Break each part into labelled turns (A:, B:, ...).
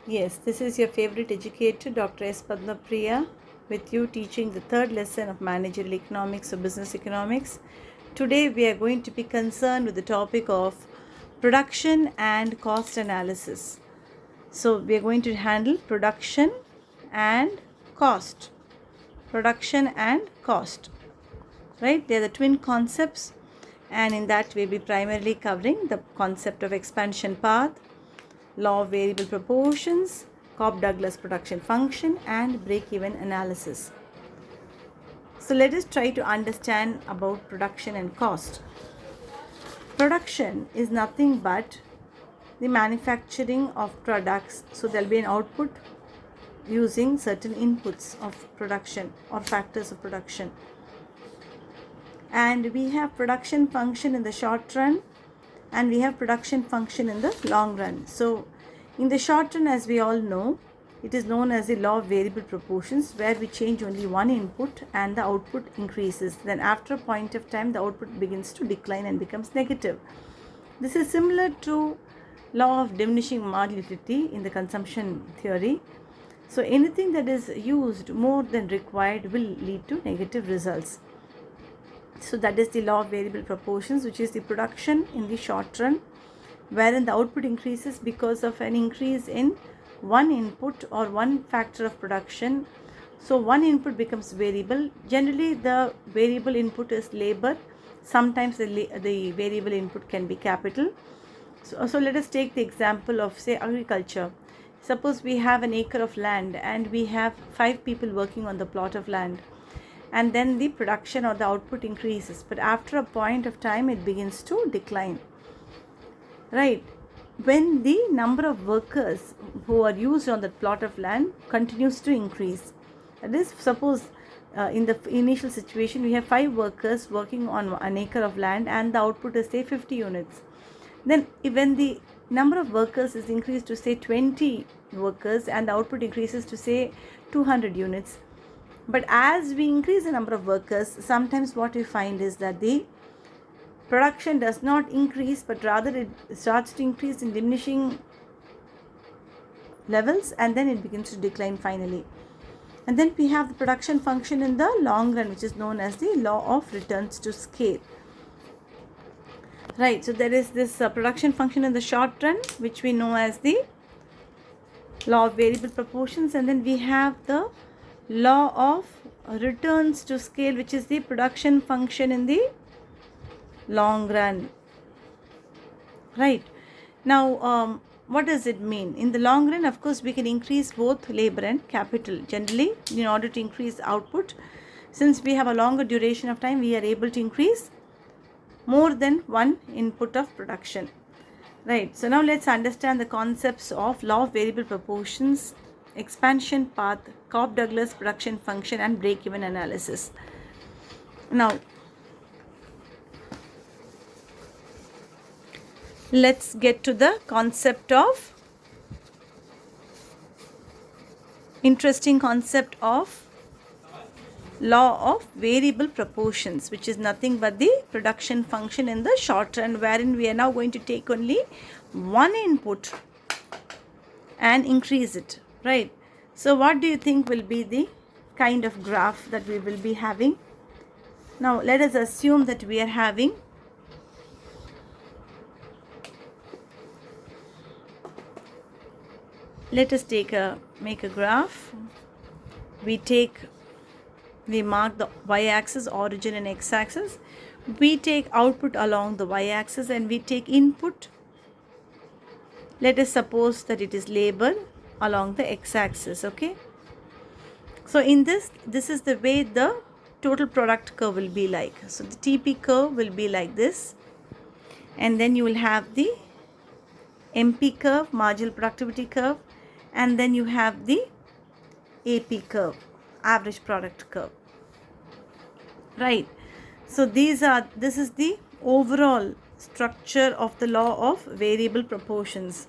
A: Yes, this is your favorite educator, Dr.S.Padmapriya, with you teaching the third lesson of Managerial Economics or Business Economics. Today, we are going to be concerned with the topic of production and cost analysis. So, we are going to handle production and cost. Production and cost. Right? They are the twin concepts, and in that, we'll be primarily covering the concept of expansion path, law of variable proportions, Cobb-Douglas production function, and break-even analysis. So let us try to understand about production and cost. Production is nothing but the manufacturing of products. So there will be an output using certain inputs of production or factors of production. And we have production function in the short run, and we have production function in the long run. So in the short run, as we all know, it is known as the law of variable proportions, where we change only one input and the output increases. Then after a point of time, the output begins to decline and becomes negative. This is similar to law of diminishing marginality in the consumption theory. So anything that is used more than required will lead to negative results. So that is the law of variable proportions, which is the production in the short run, wherein the output increases because of an increase in one input or one factor of production. So one input becomes variable. Generally, the variable input is labor. Sometimes the variable input can be capital. So let us take the example of, say, agriculture. Suppose we have an acre of land and we have 5 people working on the plot of land. And then the production or the output increases, but after a point of time it begins to decline, right? When the number of workers who are used on that plot of land continues to increase, that is, suppose in the initial situation we have 5 workers working on an acre of land and the output is, say, 50 units. Then when the number of workers is increased to, say, 20 workers and the output increases to, say, 200 units. But as we increase the number of workers, sometimes what we find is that the production does not increase, but rather it starts to increase in diminishing levels, and then it begins to decline finally. And then we have the production function in the long run, which is known as the law of returns to scale. Right, so there is this production function in the short run, which we know as the law of variable proportions, and then we have the law of returns to scale, which is the production function in the long run. Right. Now, what does it mean? In the long run, of course, we can increase both labor and capital. Generally, in order to increase output, since we have a longer duration of time, we are able to increase more than one input of production. Right. So now let's understand the concepts of law of variable proportions, expansion path, Cobb-Douglas production function, and break-even analysis. Now, let's get to the concept of interesting concept of law of variable proportions, which is nothing but the production function in the short run, wherein we are now going to take only one input and increase it. Right. So what do you think will be the kind of graph that we will be having? Now let us assume that we are having make a graph. We mark the y-axis, origin, and x-axis. We take output along the y-axis and we take input. Let us suppose that it is labor along the x-axis. Okay, so in this is the way the total product curve will be like. So the TP curve will be like this, and then you will have the MP curve, marginal productivity curve, and then you have the AP curve, average product curve. Right. So this is the overall structure of the law of variable proportions.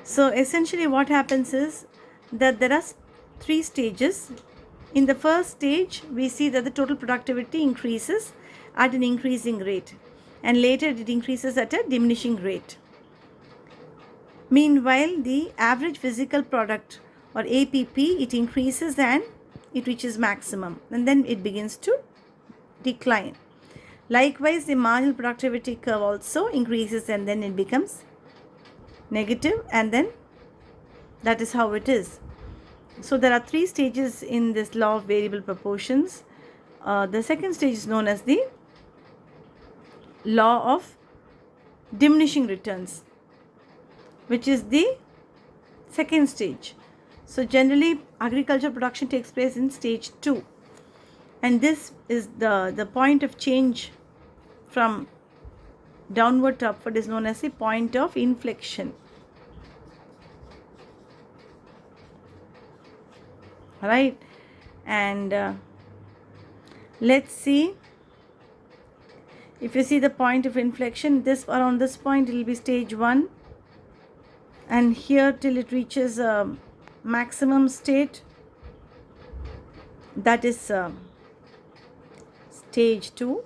A: So essentially what happens is that there are 3 stages. In the first stage, we see that the total productivity increases at an increasing rate, and later it increases at a diminishing rate. Meanwhile, the average physical product or APP, it increases and it reaches maximum, and then it begins to decline. Likewise, the marginal productivity curve also increases and then it becomes negative, and then that is how it is. So there are 3 stages in this law of variable proportions. The second stage is known as the law of diminishing returns, which is the second stage. So generally agricultural production takes place in stage 2, and this is the point of change from downward to upward is known as the point of inflection. Right, and let's see, if you see the point of inflection, this around this point it will be stage 1, and here till it reaches a maximum state, that is stage 2.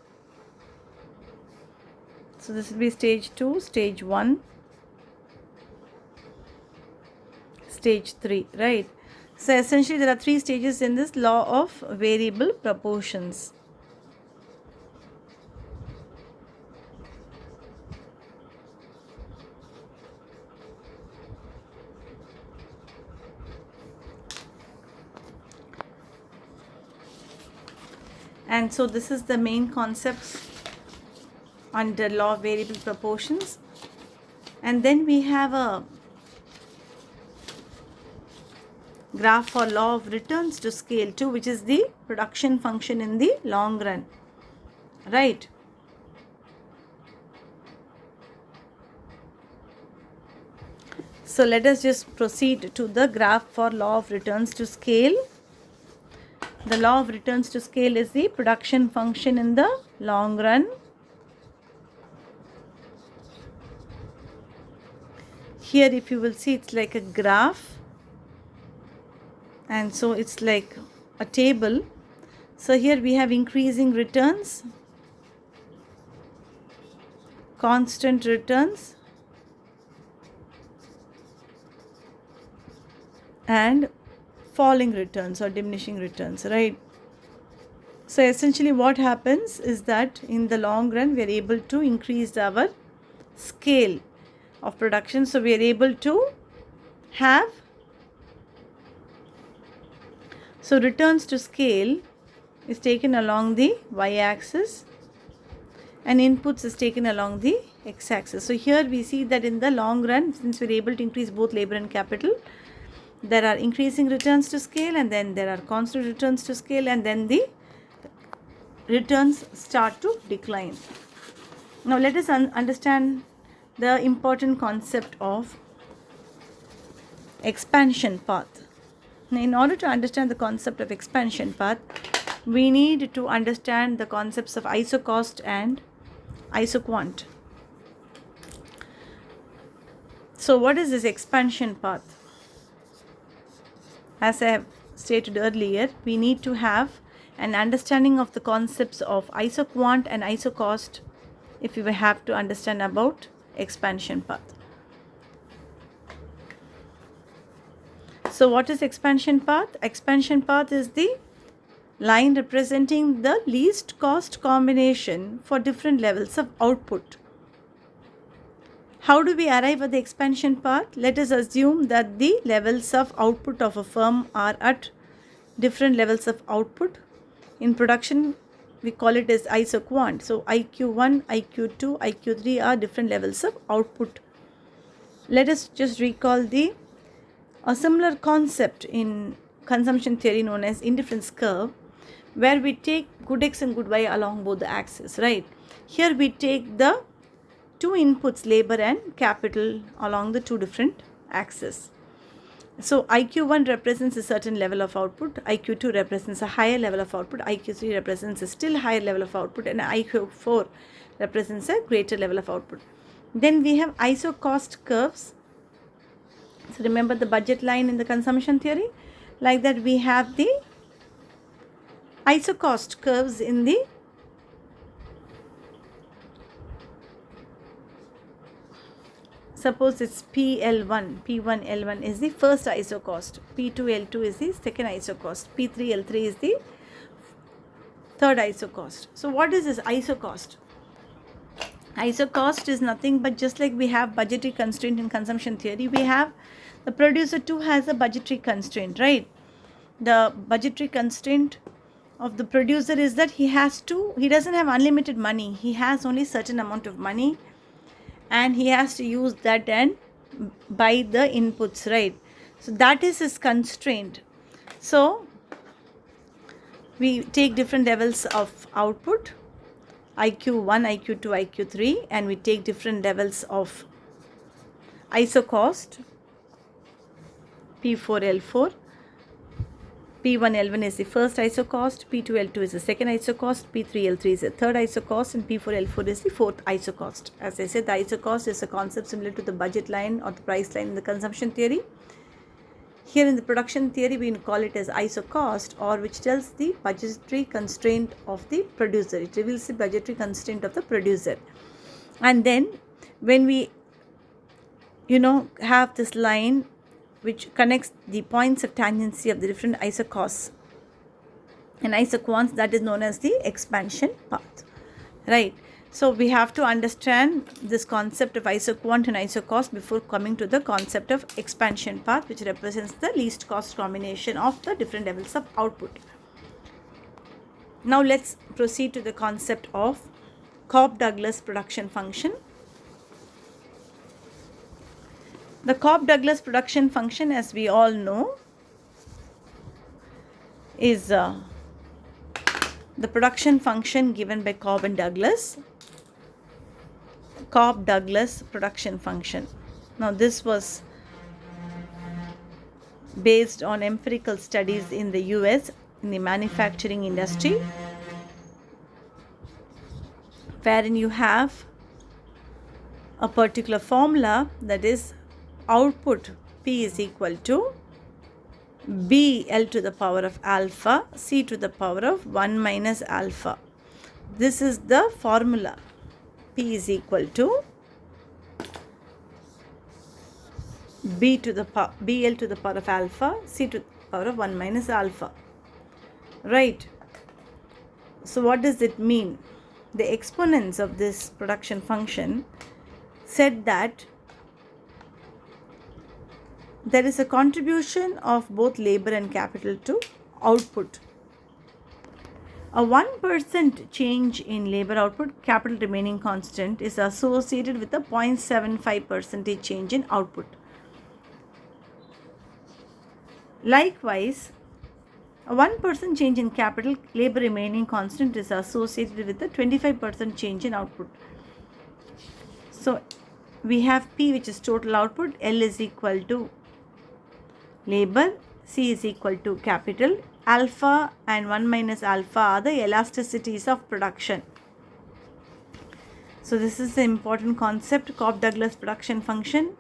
A: So this will be stage 2, stage 1, stage 3, right? So essentially there are 3 stages in this law of variable proportions. And so this is the main concepts under law of variable proportions. And then we have a graph for law of returns to scale 2, which is the production function in the long run, right? So let us just proceed to the graph for law of returns to scale. The law of returns to scale is the production function in the long run. Here if you will see, it's like a graph, and so it's like a table. So here we have increasing returns, constant returns, and falling returns or diminishing returns, right? So essentially what happens is that in the long run we are able to increase our scale of production. So we are able to have, so returns to scale is taken along the y-axis and inputs is taken along the x-axis. So here we see that in the long run, since we are able to increase both labor and capital, there are increasing returns to scale, and then there are constant returns to scale, and then the returns start to decline. Now let us understand the important concept of expansion path. Now, in order to understand the concept of expansion path, we need to understand the concepts of isocost and isoquant. So what is this expansion path? As I have stated earlier, we need to have an understanding of the concepts of isoquant and isocost if we have to understand about expansion path. So what is expansion path? Expansion path is the line representing the least cost combination for different levels of output. How do we arrive at the expansion path? Let us assume that the levels of output of a firm are at different levels of output. In production, we call it as isoquant. So IQ1, IQ2, IQ3 are different levels of output. Let us just recall a similar concept in consumption theory known as indifference curve, where we take good X and good Y along both the axes, right? Here we take the 2 inputs, labor and capital, along the 2 different axes. So IQ1 represents a certain level of output, IQ2 represents a higher level of output, IQ3 represents a still higher level of output, and IQ4 represents a greater level of output. Then we have isocost curves. So remember the budget line in the consumption theory? Like that we have the isocost curves in the suppose it's PL1, P1L1 is the first ISO cost, P2L2 is the second ISO cost, P3L3 is the third ISO cost. So what is this ISO cost? ISO cost is nothing but just like we have budgetary constraint in consumption theory, we have the producer too has a budgetary constraint, right? The budgetary constraint of the producer is that he doesn't have unlimited money. He has only certain amount of money and he has to use that and buy the inputs, right? So that is his constraint. So we take different levels of output, IQ1, IQ2, IQ3, and we take different levels of ISO cost, P4L4. P1L1 is the first ISO cost, P2L2 is the second ISO cost, P3L3 is the third ISO cost, and P4L4 is the fourth ISO cost. As I said, the ISO cost is a concept similar to the budget line or the price line in the consumption theory. Here in the production theory, we call it as ISO cost, or which tells the budgetary constraint of the producer. It reveals the budgetary constraint of the producer. And then when we, have this line which connects the points of tangency of the different ISO costs and ISO quants, that is known as the expansion path, right? So we have to understand this concept of ISO quant and ISO cost before coming to the concept of expansion path, which represents the least cost combination of the different levels of output. Now let's proceed to the concept of Cobb-Douglas production function. The Cobb-Douglas production function, as we all know, is the production function given by Cobb and Douglas. Cobb-Douglas production function. Now this was based on empirical studies in the US in the manufacturing industry, wherein you have a particular formula, that is output P is equal to B L to the power of alpha C to the power of 1 minus alpha. This is the formula. P is equal to BL to the power of alpha C to the power of 1 minus alpha, right? So what does it mean? The exponents of this production function said that there is a contribution of both labor and capital to output. A 1% change in labor output, capital remaining constant, is associated with a 0.75% change in output. Likewise, a 1% change in capital, labor remaining constant, is associated with a 25% change in output. So we have P, which is total output, L is equal to labor, C is equal to capital. Alpha and 1 minus alpha are the elasticities of production. So this is the important concept, Cobb-Douglas production function,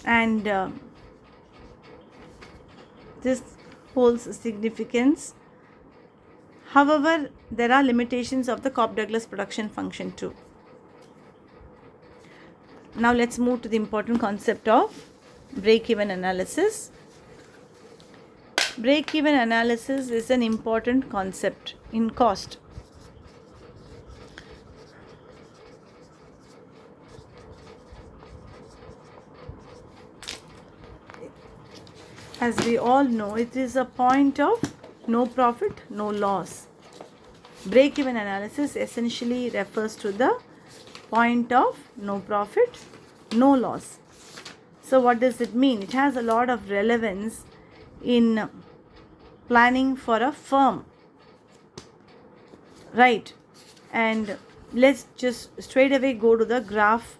A: and this holds significance. However, there are limitations of the Cobb-Douglas production function too. Now let's move to the important concept of break-even analysis. Break-even analysis is an important concept in cost. As we all know, it is a point of no profit, no loss. Break-even analysis essentially refers to the point of no profit, no loss. So what does it mean? It has a lot of relevance in planning for a firm, right? And let's just straight away go to the graph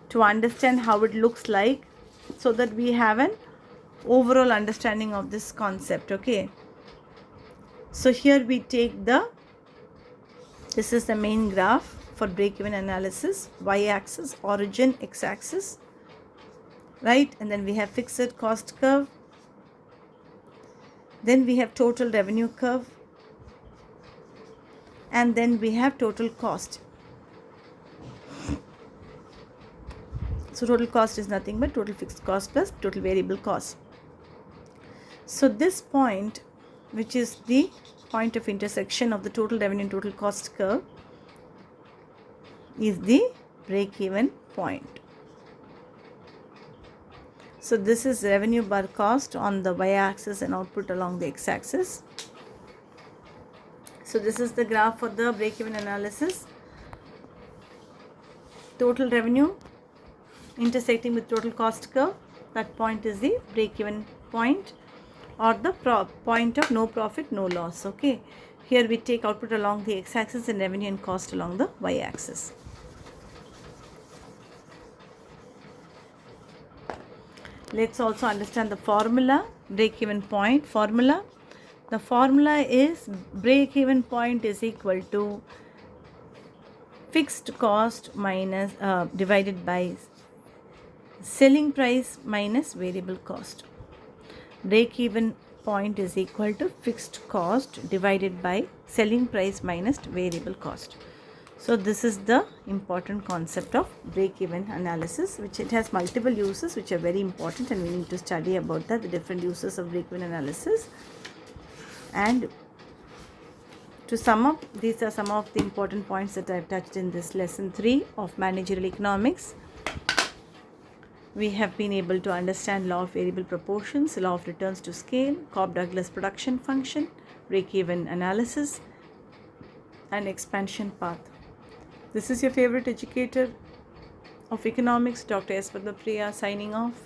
A: to understand how it looks like, so that we have an overall understanding of this concept. Okay, so here we take this is the main graph for break-even analysis, y-axis, origin, x-axis, right? And then we have fixed cost curve, then we have total revenue curve, and then we have total cost. So total cost is nothing but total fixed cost plus total variable cost. So this point, which is the point of intersection of the total revenue and total cost curve, is the break-even point. So this is revenue bar cost on the y-axis and output along the x-axis. So this is the graph for the break-even analysis. Total revenue intersecting with total cost curve, that point is the break-even point, or the point of no profit, no loss. Okay, here we take output along the x-axis and revenue and cost along the y-axis. Let's also understand the formula, break-even point formula. The formula is break-even point is equal to fixed cost minus divided by selling price minus variable cost. Break-even point is equal to fixed cost divided by selling price minus variable cost. So this is the important concept of break-even analysis, which it has multiple uses which are very important, and we need to study about that, the different uses of break-even analysis. And to sum up, these are some of the important points that I have touched in this lesson 3 of managerial economics. We have been able to understand law of variable proportions, law of returns to scale, Cobb-Douglas production function, break-even analysis, and expansion path. This is your favorite educator of economics, Dr. S.Padmapriya, signing off.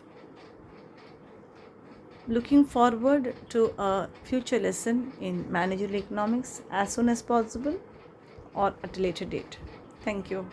A: Looking forward to a future lesson in managerial economics as soon as possible or at a later date. Thank you.